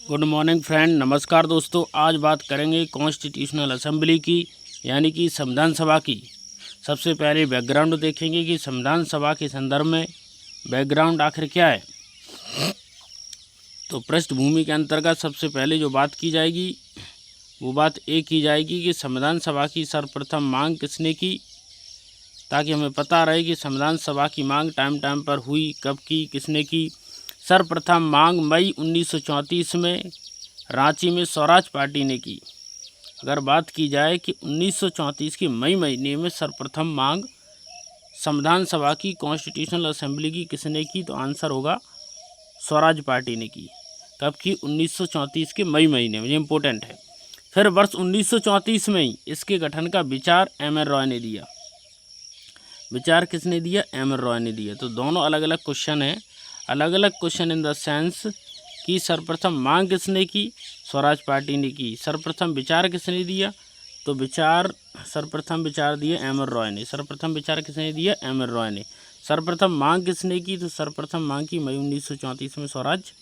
Good morning friend, नमस्कार दोस्तों। आज बात करेंगे कॉन्स्टिट्यूशनल असेंबली की, यानी कि संविधान सभा की। सबसे पहले बैकग्राउंड देखेंगे कि संविधान सभा के संदर्भ में बैकग्राउंड आखिर क्या है। तो पृष्ठभूमि के अंतर्गत सबसे पहले जो बात की जाएगी वो बात ये की जाएगी कि संविधान सभा की सर्वप्रथम मांग किसने की, ताकि हमें पता रहे कि संविधान सभा की मांग टाइम पर हुई, कब की, किसने की। सर्वप्रथम मांग मई 1934 में रांची में स्वराज पार्टी ने की। अगर बात की जाए कि 1934 के मई महीने में सर्वप्रथम मांग संविधान सभा की कॉन्स्टिट्यूशनल असेंबली की किसने की, तो आंसर होगा स्वराज पार्टी ने की। कब की? 1934 के मई महीने में, ये इम्पोर्टेंट है। फिर वर्ष 1934 में ही इसके गठन का विचार एम.एन. रॉय ने दिया। विचार किसने दिया? एम.एन. रॉय ने दिया। तो दोनों अलग अलग क्वेश्चन हैं, अलग अलग क्वेश्चन इन द सेंस कि सर्वप्रथम मांग किसने की? स्वराज पार्टी ने की। सर्वप्रथम विचार किसने दिया? तो सर्वप्रथम विचार दिया एम.एन. रॉय ने। सर्वप्रथम विचार किसने दिया? एम.एन. रॉय ने। सर्वप्रथम मांग किसने की? तो सर्वप्रथम मांग की मई 1934 में स्वराज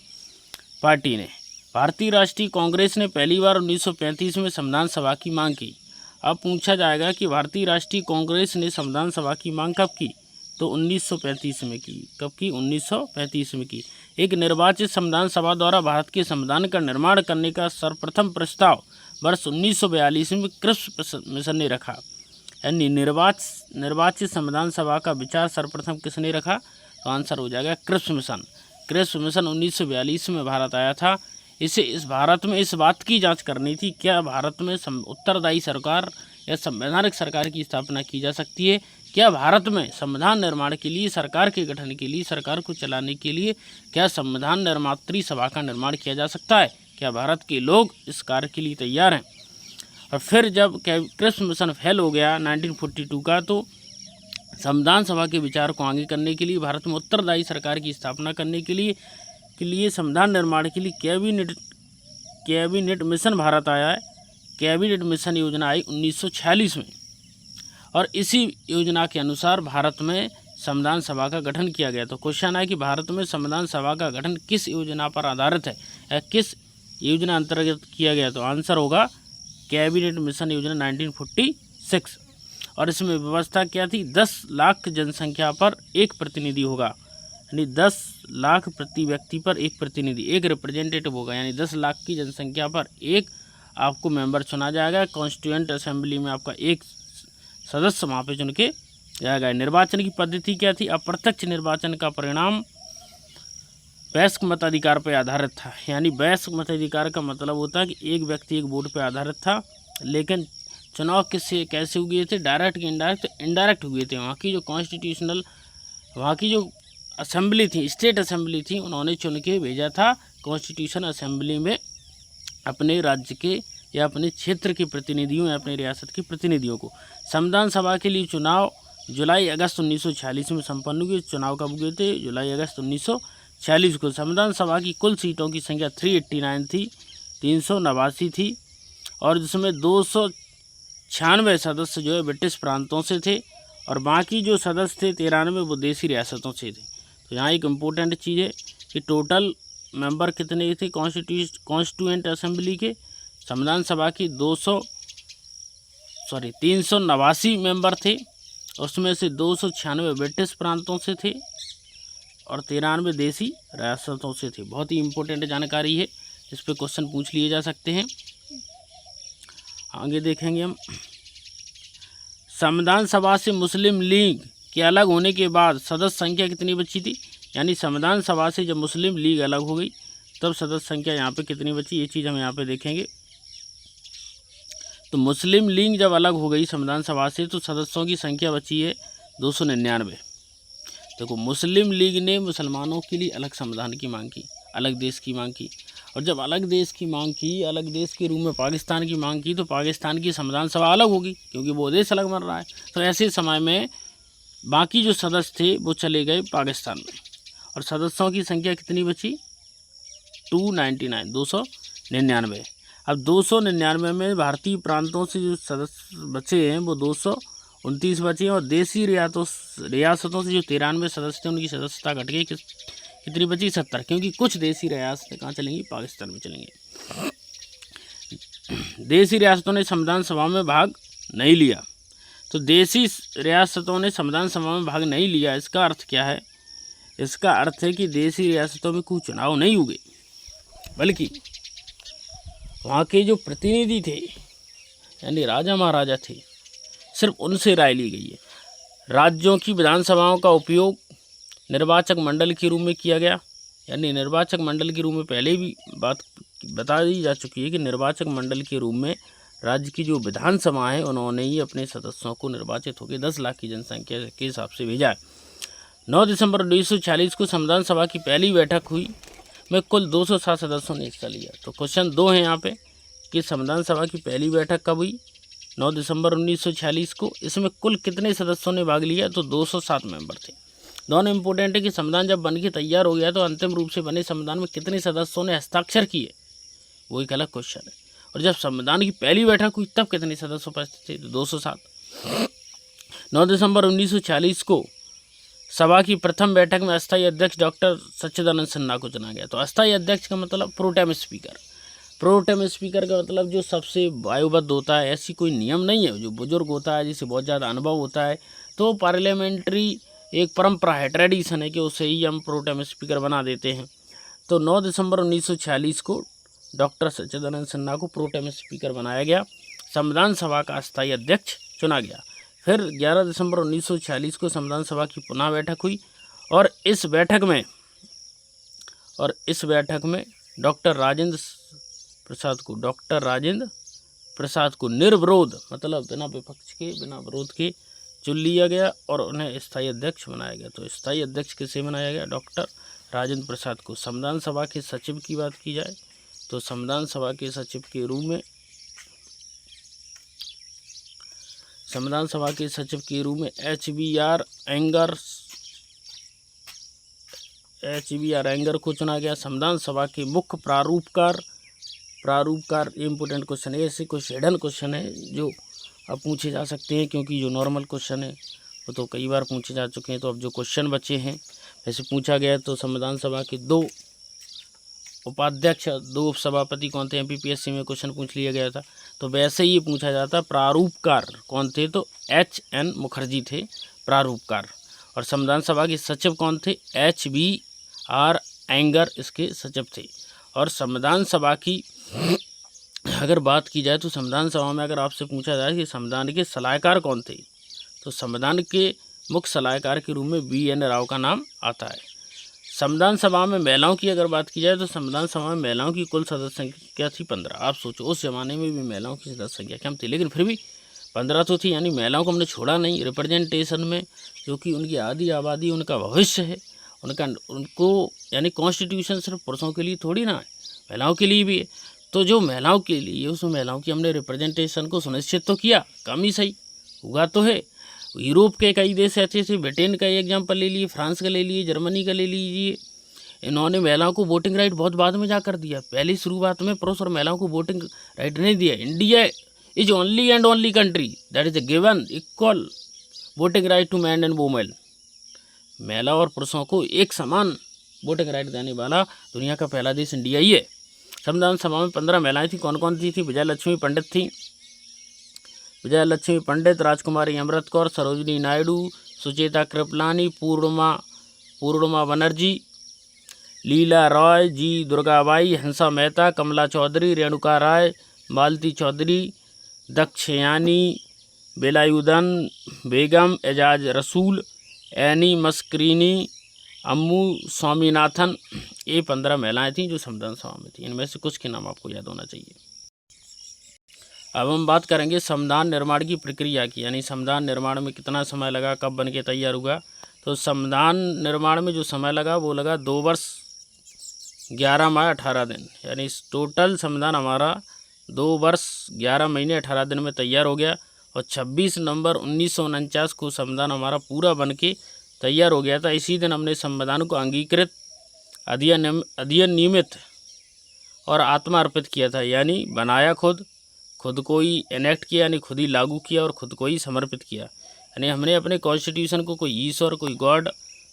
पार्टी ने। भारतीय राष्ट्रीय कांग्रेस ने पहली बार 1935 में संविधान सभा की मांग की। अब पूछा जाएगा कि भारतीय राष्ट्रीय कांग्रेस ने संविधान सभा की मांग कब की, तो 1935 में की। कब की? 1935 में की। एक निर्वाचित संविधान सभा द्वारा भारत के संविधान का निर्माण करने का सर्वप्रथम प्रस्ताव वर्ष 1942 में क्रिप्स मिशन ने रखा। यानी निर्वाचित संविधान सभा का विचार सर्वप्रथम किसने रखा, तो आंसर हो जाएगा क्रिप्स मिशन। क्रिप्स मिशन 1942 में भारत आया था। इस भारत में इस बात की जांच करनी थी, क्या भारत में उत्तरदायी सरकार या संवैधानिक सरकार की स्थापना की जा सकती है। क्या भारत में संविधान निर्माण के लिए, सरकार के गठन के लिए, सरकार को चलाने के लिए क्या संविधान निर्मात्री सभा का निर्माण किया जा सकता है। क्या भारत के लोग इस कार्य के लिए तैयार हैं। और फिर जब क्रिप्स मिशन फेल हो गया 1942 का, तो संविधान सभा के विचार को आगे करने के लिए, भारत में उत्तरदायी सरकार की स्थापना करने के लिए संविधान निर्माण के लिए कैबिनेट मिशन भारत आया है। कैबिनेट मिशन योजना आई 1946 में, और इसी योजना के अनुसार भारत में संविधान सभा का गठन किया गया। तो क्वेश्चन है कि भारत में संविधान सभा का गठन किस योजना पर आधारित है या किस योजना अंतर्गत किया गया, तो आंसर होगा कैबिनेट मिशन योजना 1946। और इसमें व्यवस्था क्या थी? 10 लाख जनसंख्या पर एक प्रतिनिधि होगा, यानी 10 लाख प्रति व्यक्ति पर एक प्रतिनिधि, एक रिप्रेजेंटेटिव होगा। यानी 10 लाख की जनसंख्या पर एक आपको मेंबर चुना जाएगा। कॉन्स्टिट्यूएंट असेंबली में आपका एक सदस्य वहाँ पे चुन के जाएगा। निर्वाचन की पद्धति क्या थी? अप्रत्यक्ष निर्वाचन का परिणाम वयस्क मताधिकार पर आधारित था। यानी वयस्क मताधिकार का मतलब होता है कि एक व्यक्ति एक वोट पर आधारित था। लेकिन चुनाव कैसे हुए थे? डायरेक्ट के इनडायरेक्ट हुए थे। वहाँ की जो असेंबली थी, स्टेट असेंबली थी, उन्होंने चुन के भेजा था कॉन्स्टिट्यूशन असेंबली में अपने राज्य के या अपने क्षेत्र के प्रतिनिधियों या अपने रियासत के प्रतिनिधियों को। संविधान सभा के लिए चुनाव जुलाई अगस्त 1946 में संपन्न हुए। चुनाव कब हुए थे? जुलाई अगस्त 1946 को। संविधान सभा की कुल सीटों की संख्या 389 थी, 389 थी, और जिसमें 296 सदस्य जो है ब्रिटिश प्रांतों से थे, और बाकी जो सदस्य थे 93 वो देसी रियासतों से थे। तो यहाँ एक इम्पोर्टेंट चीज़ है कि टोटल मेंबर कितने थे कॉन्स्टिट्यूएंट असेंबली के, संविधान सभा की 389 मेंबर थे। उसमें से 296 ब्रिटिश प्रांतों से थे और 93 देसी रियासतों से थे। बहुत ही इम्पोर्टेंट जानकारी है, इस पर क्वेश्चन पूछ लिए जा सकते हैं। आगे देखेंगे हम। संविधान सभा से मुस्लिम लीग के अलग होने के बाद सदस्य संख्या कितनी बची थी? यानी संविधान सभा से जब मुस्लिम लीग अलग हो गई तब सदस्य संख्या यहाँ पे कितनी बची, ये चीज़ हम यहाँ पे देखेंगे। तो मुस्लिम लीग जब अलग हो गई संविधान सभा से तो सदस्यों की संख्या बची है 299। देखो, मुस्लिम लीग ने मुसलमानों के लिए अलग संविधान की मांग की, अलग देश की मांग की, और जब अलग देश की मांग की, अलग देश के रूप में पाकिस्तान की मांग की, तो पाकिस्तान की संविधान सभा अलग होगी क्योंकि वो देश अलग बन रहा है। तो ऐसे समय में बाकी जो सदस्य थे वो चले गए पाकिस्तान में, और सदस्यों की संख्या कितनी बची? 299। अब 299 में भारतीय प्रांतों से जो सदस्य बचे हैं वो 229 बचे हैं, और देसी रियासतों से जो 93 सदस्य थे उनकी सदस्यता घट गई कितनी बची 70, क्योंकि कुछ देसी रियासतें कहाँ चलेंगी, पाकिस्तान में चलेंगी। देसी रियासतों ने संविधान सभा में भाग नहीं लिया। तो देसी रियासतों ने संविधान सभा में भाग नहीं लिया, इसका अर्थ क्या है? इसका अर्थ है कि देसी रियासतों में कोई चुनाव नहीं हुए, बल्कि वहाँ के जो प्रतिनिधि थे यानी राजा महाराजा थे, सिर्फ उनसे राय ली गई है। राज्यों की विधानसभाओं का उपयोग निर्वाचक मंडल के रूप में किया गया, यानी निर्वाचक मंडल के रूप में पहले भी बात बता दी जा चुकी है कि निर्वाचक मंडल के रूप में राज्य की जो विधानसभा है उन्होंने ही अपने सदस्यों को निर्वाचित होकर 10 लाख की जनसंख्या के हिसाब से भेजा है। 9 दिसंबर 1946 को संविधान सभा की पहली बैठक हुई में कुल 207 सदस्यों ने हिस्सा लिया। तो क्वेश्चन 2 है यहाँ पे कि संविधान सभा की पहली बैठक कब हुई? 9 दिसंबर 1946 को। इसमें कुल कितने सदस्यों ने भाग लिया? तो 207 मेंबर थे। दोनों इंपॉर्टेंट है कि संविधान जब बन के तैयार हो गया तो अंतिम रूप से बने संविधान में कितने सदस्यों ने हस्ताक्षर किए, वो एक अलग क्वेश्चन है। और जब संविधान की पहली बैठक हुई तब कितने सदस्य उपस्थित थे? तो 207। 9 दिसंबर 1946 को सभा की प्रथम बैठक में अस्थायी अध्यक्ष डॉक्टर सच्चिदानंद सिन्हा को चुना गया। तो अस्थायी अध्यक्ष का मतलब प्रोटेम स्पीकर। प्रोटेम स्पीकर का मतलब जो सबसे वायुबद्ध होता है, ऐसी कोई नियम नहीं है। जो बुजुर्ग होता है, जिसे बहुत ज़्यादा अनुभव होता है, तो पार्लियामेंट्री एक परंपरा है, ट्रेडिशन है कि उसे ही हम प्रोटेम स्पीकर बना देते हैं। तो 9 दिसंबर 1946 को डॉक्टर सच्चिदानंद सिन्हा को प्रोटेम स्पीकर बनाया गया, संविधान सभा का अस्थायी अध्यक्ष चुना गया। फिर 11 दिसंबर 1946 को संविधान सभा की पुनः बैठक हुई और इस बैठक में डॉक्टर राजेंद्र प्रसाद को निर्विरोध, मतलब बिना विपक्ष के, बिना विरोध के चुन लिया गया और उन्हें स्थायी अध्यक्ष बनाया गया। तो स्थायी अध्यक्ष किसे बनाया गया? डॉक्टर राजेंद्र प्रसाद को। संविधान सभा के सचिव की बात की जाए तो संविधान सभा के सचिव के रूप में HBR एंगर को चुना गया। संविधान सभा के मुख्य प्रारूपकार इम्पोर्टेंट क्वेश्चन है। ऐसे कुछ हिडन क्वेश्चन है जो अब पूछे जा सकते हैं, क्योंकि जो नॉर्मल क्वेश्चन है वो तो कई बार पूछे जा चुके हैं। तो अब जो क्वेश्चन बचे हैं वैसे पूछा गया है। तो संविधान सभा के 2 उपाध्यक्ष, 2 उपसभापति कौन थे? MPPSC में क्वेश्चन पूछ लिया गया था। तो वैसे ही पूछा जाता, प्रारूपकार कौन थे? तो HN मुखर्जी थे प्रारूपकार। और संविधान सभा के सचिव कौन थे? HBR एंगर इसके सचिव थे। और संविधान सभा की अगर बात की जाए तो संविधान सभा में अगर आपसे पूछा जाए कि संविधान के सलाहकार कौन थे, तो संविधान के मुख्य सलाहकार के रूप में BN राव का नाम आता है। संविधान सभा में महिलाओं की अगर बात की जाए तो संविधान सभा में महिलाओं की कुल सदस्य संख्या थी 15। आप सोचो उस जमाने में भी महिलाओं की सदस्य संख्या कम थी, लेकिन फिर भी 15 तो थी, यानी महिलाओं को हमने छोड़ा नहीं रिप्रेजेंटेशन में, जो कि उनकी आधी आबादी, उनका भविष्य है, उनको यानी कॉन्स्टिट्यूशन सिर्फ पुरुषों के लिए थोड़ी ना है, महिलाओं के लिए भी है। तो जो महिलाओं के लिए, उसमें महिलाओं की हमने रिप्रेजेंटेशन को सुनिश्चित तो किया, कम ही सही हुआ तो है। यूरोप के कई देश ऐसे थे, ब्रिटेन का एग्जाम्पल ले लिए, फ्रांस का ले लिए, जर्मनी का ले लीजिए, इन्होंने महिलाओं को वोटिंग राइट बहुत बाद में जाकर दिया। पहली शुरुआत में पुरुष और महिलाओं को वोटिंग राइट नहीं दिया। India is only and only country that is given equal voting right to man and women. महिला और पुरुषों को एक समान वोटिंग राइट देने वाला दुनिया का पहला देश इंडिया ही है। संविधान सभा में 15 महिलाएं थी। कौन कौन सी थी? विजयलक्ष्मी पंडित थी, राजकुमारी अमृत कौर, सरोजिनी नायडू, सुचेता कृपलानी, पूर्णिमा बनर्जी, लीला रॉय, जी दुर्गाबाई, हंसा मेहता, कमला चौधरी, रेणुका राय, मालती चौधरी, दक्षयानी, बेलायुधन बेगम, एजाज रसूल, एनी मस्करीनी, अम्मू स्वामीनाथन, ये 15 महिलाएं थीं जो संविधान सभा में थी। इनमें से कुछ के नाम आपको याद होना चाहिए। अब हम बात करेंगे संविधान निर्माण की प्रक्रिया की, यानी संविधान निर्माण में कितना समय लगा, कब बन के तैयार हुआ। तो संविधान निर्माण में जो समय लगा वो लगा 2 वर्ष 11 माह 18 दिन, यानी टोटल संविधान हमारा 2 वर्ष 11 महीने 18 दिन में तैयार हो गया। और 26 नवंबर 1949 को संविधान हमारा पूरा बन के तैयार हो गया था। इसी दिन हमने संविधान को अंगीकृत, अधिनियमित और आत्मा अर्पित किया था, यानी बनाया खुद को ही एनेक्ट किया, यानी खुद ही लागू किया और खुद को ही समर्पित किया। यानी हमने अपने कॉन्स्टिट्यूशन को कोई ईश्वर, कोई गॉड,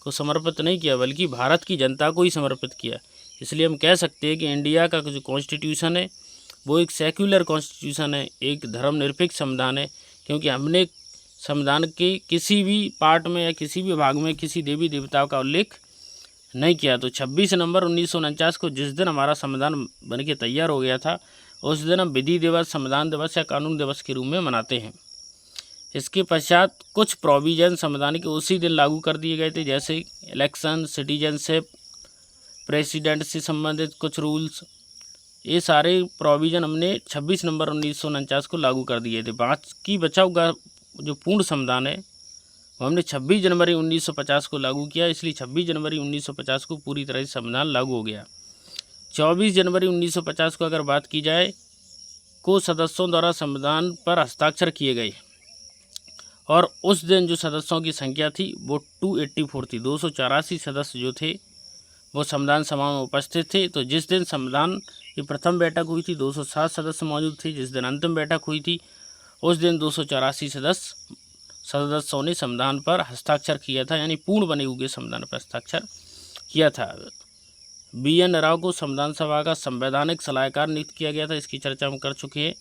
को समर्पित नहीं किया बल्कि भारत की जनता को ही समर्पित किया। इसलिए हम कह सकते हैं कि इंडिया का जो कॉन्स्टिट्यूशन है वो एक सेक्युलर कॉन्स्टिट्यूशन है, एक धर्मनिरपेक्ष संविधान है, क्योंकि हमने संविधान के किसी भी पार्ट में या किसी भी भाग में किसी देवी देवताओं का उल्लेख नहीं किया। तो 26 नवंबर 1949 को जिस दिन हमारा संविधान बन के तैयार हो गया था, उस दिन हम विधि दिवस, संविधान दिवस या कानून दिवस के रूप में मनाते हैं। इसके पश्चात कुछ प्रोविजन संविधान के उसी दिन लागू कर दिए गए थे, जैसे इलेक्शन, सिटीजनशिप, प्रेसिडेंट से संबंधित कुछ रूल्स, ये सारे प्रोविज़न हमने 26 नवंबर 1949 को लागू कर दिए थे। बाकी बचा हुआ जो पूर्ण संविधान है वो हमने 26 जनवरी 1950 को लागू किया, इसलिए 26 जनवरी 1950 को पूरी तरह से संविधान लागू हो गया। 24 जनवरी 1950 को अगर बात की जाए को सदस्यों द्वारा संविधान पर हस्ताक्षर किए गए और उस दिन जो सदस्यों की संख्या थी वो 284 थी। 284 सदस्य जो थे वो संविधान सभा में उपस्थित थे। तो जिस दिन संविधान की प्रथम बैठक हुई थी 207 सदस्य मौजूद थे, जिस दिन अंतिम बैठक हुई थी उस दिन 284 सदस्यों ने संविधान पर हस्ताक्षर किया था, यानी पूर्ण बने हुए संविधान पर हस्ताक्षर किया था। BN राव को संविधान सभा का संवैधानिक सलाहकार नियुक्त किया गया था, इसकी चर्चा हम कर चुके हैं।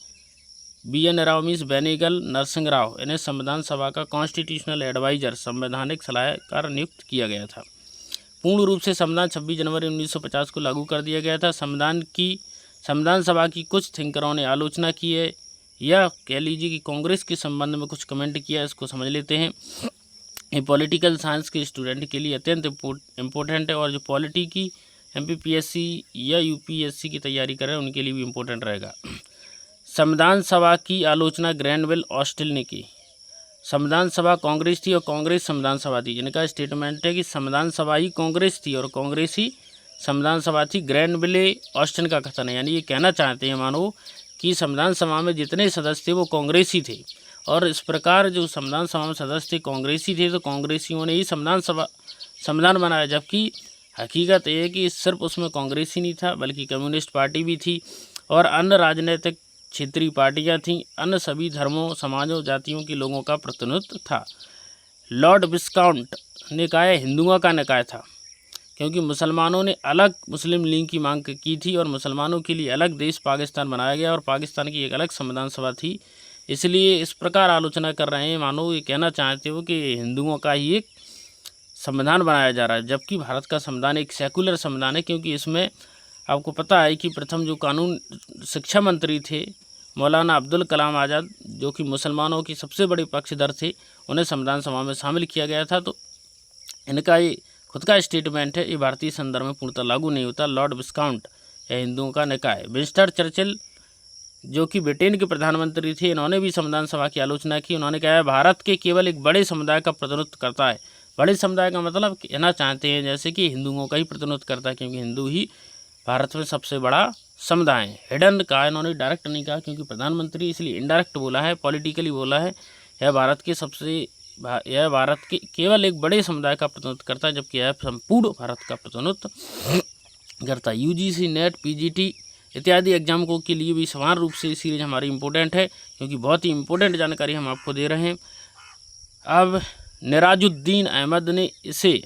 BN राव मीन्स बेनेगल नरसिंह राव, इन्हें संविधान सभा का कॉन्स्टिट्यूशनल एडवाइजर, संवैधानिक सलाहकार नियुक्त किया गया था। पूर्ण रूप से संविधान 26 जनवरी 1950 को लागू कर दिया गया था। संविधान सभा की कुछ थिंकरों ने आलोचना की है या कह लीजिए कि कांग्रेस के संबंध में कुछ कमेंट किया, इसको समझ लेते हैं। ये पॉलिटिकल साइंस के स्टूडेंट के लिए अत्यंत इम्पोर्टेंट है और जो पॉलिटी की MPPSC या UPSC की तैयारी कर रहे हैं उनके लिए भी इम्पोर्टेंट रहेगा। संविधान सभा की आलोचना ग्रैनविल ऑस्टिन ने की। संविधान सभा कांग्रेस थी और कांग्रेस संविधान सभा थी। इनका स्टेटमेंट है कि संविधान सभा ही कांग्रेस थी और कांग्रेस ही संविधान सभा थी। ग्रैनविले ऑस्टिन का कथन है, यानी ये कहना चाहते हैं मानो कि संविधान सभा में जितने सदस्य थे वो कांग्रेसी थे और इस प्रकार जो संविधान सभा में सदस्य थे कांग्रेसी थे, तो कांग्रेसियों ने ही संविधान बनाया, जबकि हकीकत ये है कि सिर्फ उसमें कांग्रेस ही नहीं था बल्कि कम्युनिस्ट पार्टी भी थी और अन्य राजनीतिक क्षेत्रीय पार्टियां थीं, अन्य सभी धर्मों, समाजों, जातियों के लोगों का प्रतिनिधित्व था। लॉर्ड विस्काउंट निकाय हिंदुओं का निकाय था, क्योंकि मुसलमानों ने अलग मुस्लिम लीग की मांग की थी और मुसलमानों के लिए अलग देश पाकिस्तान बनाया गया और पाकिस्तान की एक अलग संविधान सभा थी। इसलिए इस प्रकार आलोचना कर रहे हैं मानो ये कहना चाहते हो कि हिंदुओं का ही एक संविधान बनाया जा रहा है, जबकि भारत का संविधान एक सेकुलर संविधान है, क्योंकि इसमें आपको पता है कि प्रथम जो कानून शिक्षा मंत्री थे मौलाना अब्दुल कलाम आज़ाद, जो कि मुसलमानों के सबसे बड़े पक्षधर थे, उन्हें संविधान सभा में शामिल किया गया था। तो इनका ये खुद का स्टेटमेंट है, ये भारतीय संदर्भ में पूर्णतः लागू नहीं होता। लॉर्ड विस्काउंट या हिंदुओं का निकाय। विंस्टन चर्चिल जो कि ब्रिटेन के प्रधानमंत्री थे, इन्होंने भी संविधान सभा की आलोचना की। उन्होंने कहा भारत के केवल एक बड़े समुदाय का प्रतिनिधित्व करता है। बड़े समुदाय का मतलब कहना चाहते हैं जैसे कि हिंदुओं का ही प्रतिनिधित्व करता है, क्योंकि हिंदू ही भारत में सबसे बड़ा समुदाय है। हिडन कहा, इन्होंने डायरेक्ट नहीं कहा क्योंकि प्रधानमंत्री, इसलिए इनडायरेक्ट बोला है, पॉलिटिकली बोला है। यह भारत के केवल एक बड़े समुदाय का प्रतिनिधित्व करता है, जबकि यह संपूर्ण भारत का प्रतिनिधित्व करता है। UGC, नेट, PGT इत्यादि एग्जामों के लिए भी समान रूप से सीरीज हमारी इम्पोर्टेंट है, क्योंकि बहुत ही इम्पोर्टेंट जानकारी हम आपको दे रहे हैं। अब निराजुद्दीन अहमद ने इसे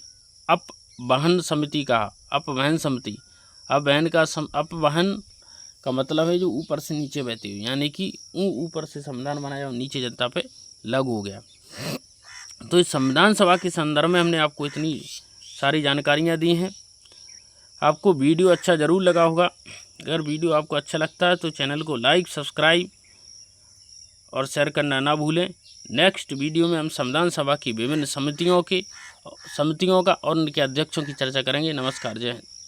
अपवहन समिति कहा। अपवहन समिति, अपवहन का मतलब है जो ऊपर से नीचे बहती हुई, यानी कि ऊपर से संविधान बनाया और नीचे जनता पे लागू हो गया। तो इस संविधान सभा के संदर्भ में हमने आपको इतनी सारी जानकारियाँ दी हैं। आपको वीडियो अच्छा ज़रूर लगा होगा। अगर वीडियो आपको अच्छा लगता है तो चैनल को लाइक, सब्सक्राइब और शेयर करना ना भूलें। नेक्स्ट वीडियो में हम संविधान सभा की विभिन्न समितियों का और उनके अध्यक्षों की चर्चा करेंगे। नमस्कार, जय हिंद।